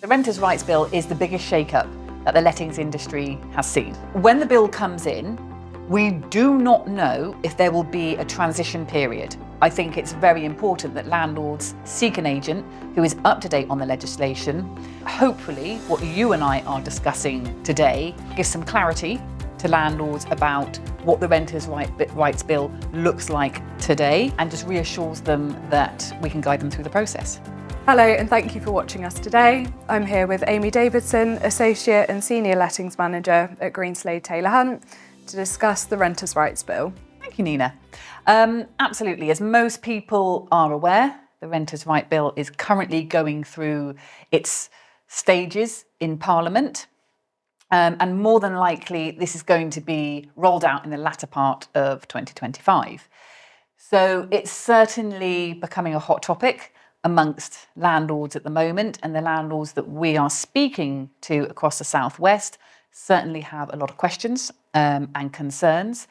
The Renters' Rights Bill is the biggest shake-up that the lettings industry has seen. When the bill comes in, we do not know if there will be a transition period. I think it's very important that landlords seek an agent who is up to date on the legislation. Hopefully, what you and I are discussing today gives some clarity to landlords about what the Renters' Rights Bill looks like today and just reassures them that we can guide them through the process. Hello and thank you for watching us today. I'm here with Amy Davidson, Associate and Senior Lettings Manager at Greenslade Taylor Hunt, to discuss the Renters' Rights Bill. Thank you, Nina. Absolutely. As most people are aware, the Renters' Rights Bill is currently going through its stages in Parliament. And more than likely, this is going to be rolled out in the latter part of 2025. So it's certainly becoming a hot topic amongst landlords at the moment, and the landlords that we are speaking to across the Southwest certainly have a lot of questions and concerns.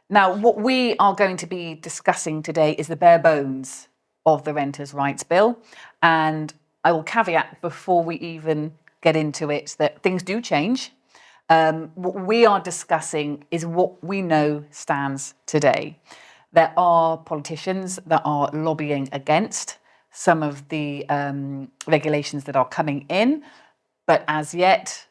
Now, what we are going to be discussing today is the bare bones of the Renters' Rights Bill, and I will caveat before we even get into it that things do change. What we are discussing is what we know stands today. There are politicians that are lobbying against some of the regulations that are coming in, but as yet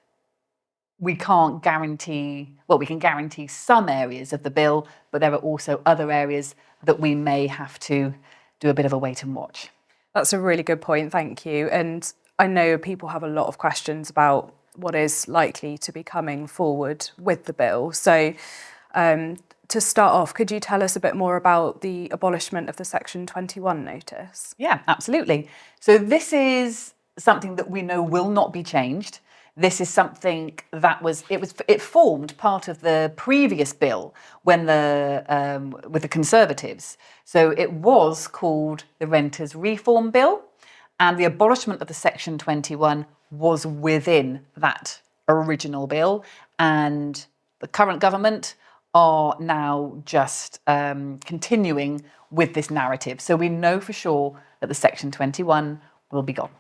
we can't guarantee, well, we can guarantee some areas of the bill, but there are also other areas that we may have to do a bit of a wait and watch. That's a really good point, thank you. And I know people have a lot of questions about what is likely to be coming forward with the bill. So to start off, could you tell us a bit more about the abolishment of the Section 21 notice? Yeah, absolutely. So this is something that we know will not be changed. This is something that it formed part of the previous bill when with the Conservatives. So it was called the Renters Reform Bill, and the abolishment of the Section 21 was within that original bill, and the current government are now just continuing with this narrative. So we know for sure that the Section 21 will be gone.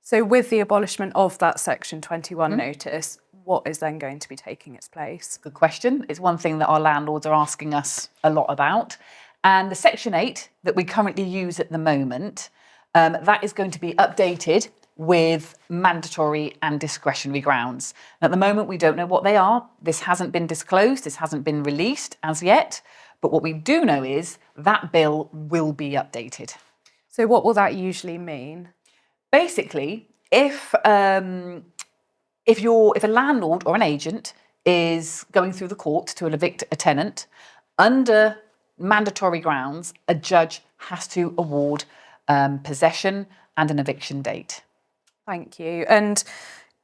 So with the abolishment of that Section 21 notice, what is then going to be taking its place? Good question. It's one thing that our landlords are asking us a lot about. And the Section 8 that we currently use at the moment, that is going to be updated with mandatory and discretionary grounds. At the moment, we don't know what they are. This hasn't been disclosed. This hasn't been released as yet. But what we do know is that bill will be updated. So what will that usually mean? Basically, if a landlord or an agent is going through the court to evict a tenant, under mandatory grounds, a judge has to award possession and an eviction date. Thank you. And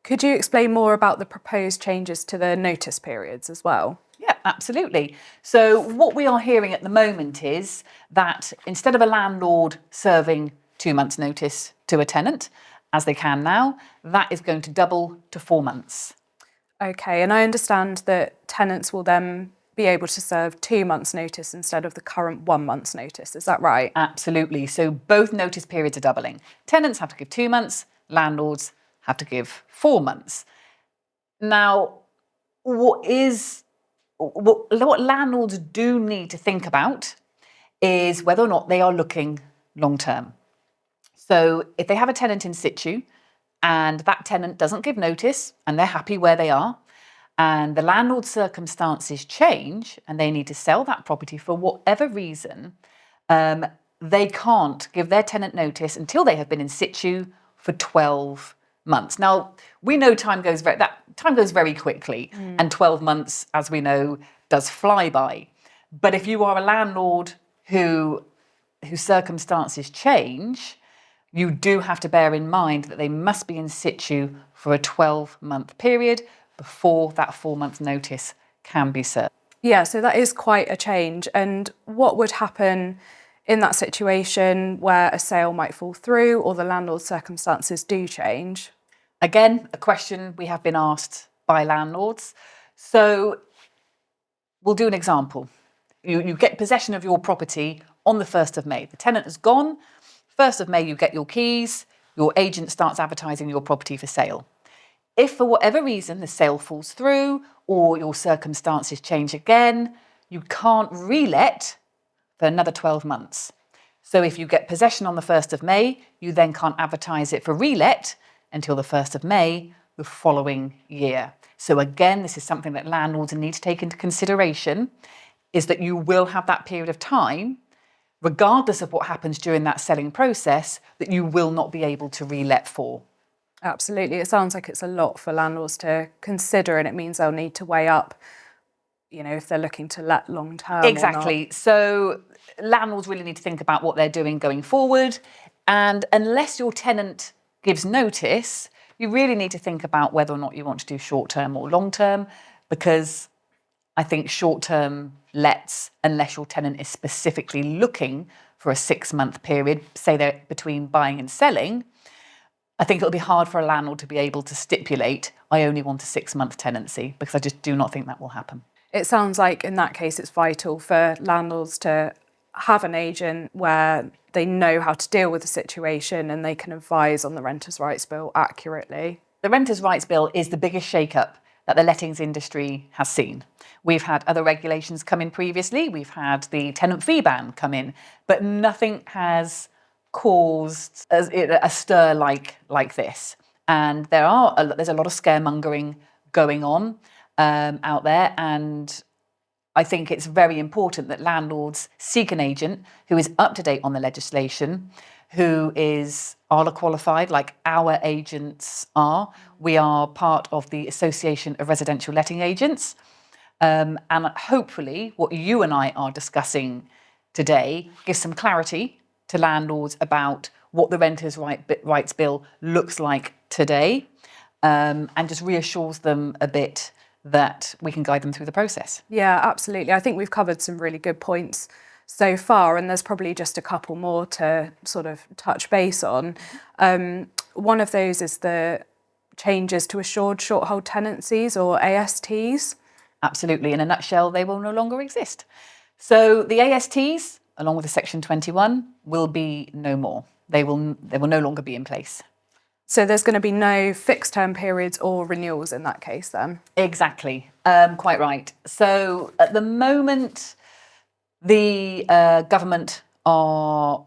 could you explain more about the proposed changes to the notice periods as well? Yeah, absolutely. So what we are hearing at the moment is that instead of a landlord serving 2 months' notice to a tenant, as they can now, that is going to double to 4 months. Okay, and I understand that tenants will then be able to serve 2 months' notice instead of the current 1 month's notice. Is that right? Absolutely. So both notice periods are doubling. Tenants have to give 2 months, landlords have to give 4 months. Now, what landlords do need to think about is whether or not they are looking long term. So if they have a tenant in situ and that tenant doesn't give notice and they're happy where they are, and the landlord's circumstances change and they need to sell that property for whatever reason, they can't give their tenant notice until they have been in situ for 12 months. Now, we know time goes very quickly, and 12 months, as we know, does fly by. But if you are a landlord whose circumstances change, you do have to bear in mind that they must be in situ for a 12-month period before that 4-month notice can be served. Yeah, so that is quite a change. And what would happen in that situation where a sale might fall through or the landlord's circumstances do change? Again, a question we have been asked by landlords. So we'll do an example. You get possession of your property on the 1st of May. The tenant has gone. 1st of May, you get your keys. your agent starts advertising your property for sale. If for whatever reason the sale falls through or your circumstances change again, you can't relet for another 12 months. So if you get possession on the 1st of May, you then can't advertise it for relet until the 1st of May the following year. So again, this is something that landlords need to take into consideration, is that you will have that period of time, regardless of what happens during that selling process, that you will not be able to relet for. Absolutely. It sounds like it's a lot for landlords to consider, and it means they'll need to weigh up, if they're looking to let long term. Exactly. So landlords really need to think about what they're doing going forward. And unless your tenant gives notice, you really need to think about whether or not you want to do short term or long term, because I think short term lets, unless your tenant is specifically looking for a 6-month period, say they're between buying and selling, I think it'll be hard for a landlord to be able to stipulate, I only want a 6-month tenancy, because I just do not think that will happen. It sounds like in that case it's vital for landlords to have an agent where they know how to deal with the situation and they can advise on the Renters' Rights Bill accurately. The Renters' Rights Bill is the biggest shake-up that the lettings industry has seen. We've had other regulations come in previously. We've had the tenant fee ban come in, but nothing has caused a stir like this. And there's a lot of scaremongering going on out there, and I think it's very important that landlords seek an agent who is up to date on the legislation, who is ALA qualified, like our agents are. We are part of the Association of Residential Letting Agents. And hopefully what you and I are discussing today gives some clarity to landlords about what the Renters' Rights Bill looks like today, and just reassures them a bit that we can guide them through the process. Yeah, absolutely. I think we've covered some really good points so far, and there's probably just a couple more to sort of touch base on. One of those is the changes to assured shorthold tenancies, or ASTs. Absolutely. In a nutshell, they will no longer exist. So the ASTs, along with the Section 21, will be no more. They will no longer be in place. So there's going to be no fixed term periods or renewals in that case then? Exactly. Quite right. So at the moment, the government are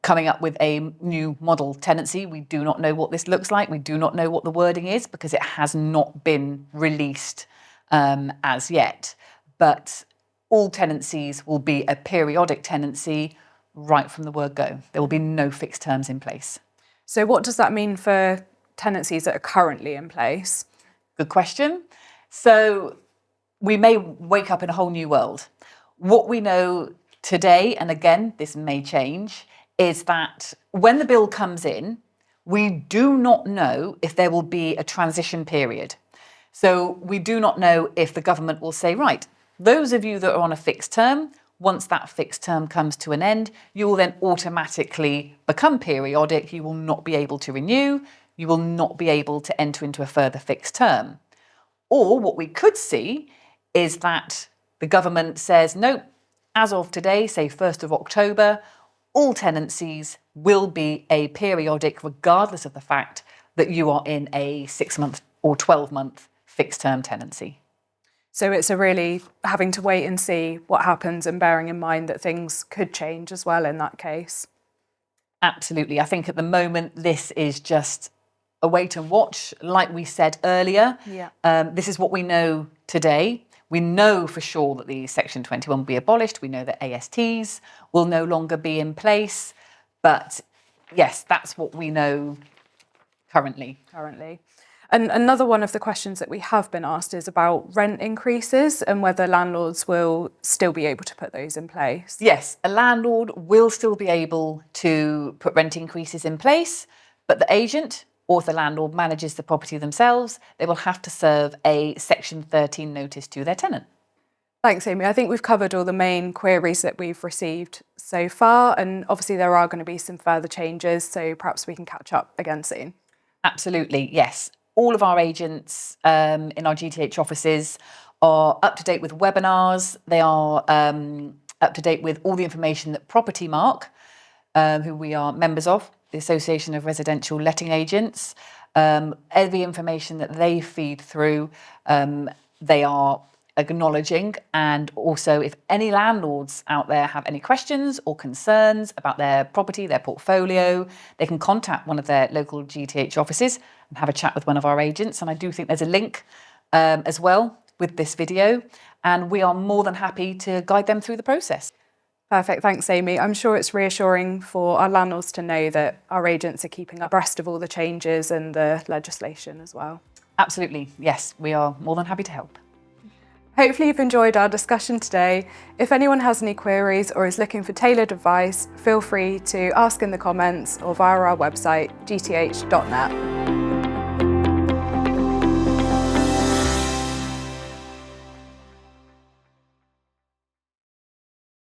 coming up with a new model tenancy. We do not know what this looks like. We do not know what the wording is because it has not been released as yet. But all tenancies will be a periodic tenancy right from the word go. There will be no fixed terms in place. So what does that mean for tenancies that are currently in place? Good question. So we may wake up in a whole new world. What we know today, and again, this may change, is that when the bill comes in, we do not know if there will be a transition period. So we do not know if the government will say, right, those of you that are on a fixed term, once that fixed term comes to an end, you will then automatically become periodic. You will not be able to renew. You will not be able to enter into a further fixed term. Or what we could see is that the government says, no, as of today, say 1st of October, all tenancies will be a periodic, regardless of the fact that you are in a 6-month or 12-month fixed term tenancy. So it's a really having to wait and see what happens and bearing in mind that things could change as well in that case. Absolutely. I think at the moment, this is just a wait and watch. Like we said earlier, this is what we know today. We know for sure that the Section 21 will be abolished. We know that ASTs will no longer be in place. But yes, that's what we know currently. And another one of the questions that we have been asked is about rent increases and whether landlords will still be able to put those in place. Yes, a landlord will still be able to put rent increases in place, but the agent, or if the landlord manages the property themselves, they will have to serve a Section 13 notice to their tenant. Thanks, Amy. I think we've covered all the main queries that we've received so far, and obviously there are going to be some further changes, so perhaps we can catch up again soon. Absolutely, yes. All of our agents in our GTH offices are up to date with webinars. They are up to date with all the information that Property Mark, who we are members of, the Association of Residential Letting Agents. Every information that they feed through, they are acknowledging, and also if any landlords out there have any questions or concerns about their property, their portfolio, they can contact one of their local GTH offices and have a chat with one of our agents. And I do think there's a link as well with this video, and we are more than happy to guide them through the process. Perfect, thanks Amy. I'm sure it's reassuring for our landlords to know that our agents are keeping abreast of all the changes and the legislation as well. Absolutely, yes, we are more than happy to help. Hopefully you've enjoyed our discussion today. If anyone has any queries or is looking for tailored advice, feel free to ask in the comments or via our website, gth.net.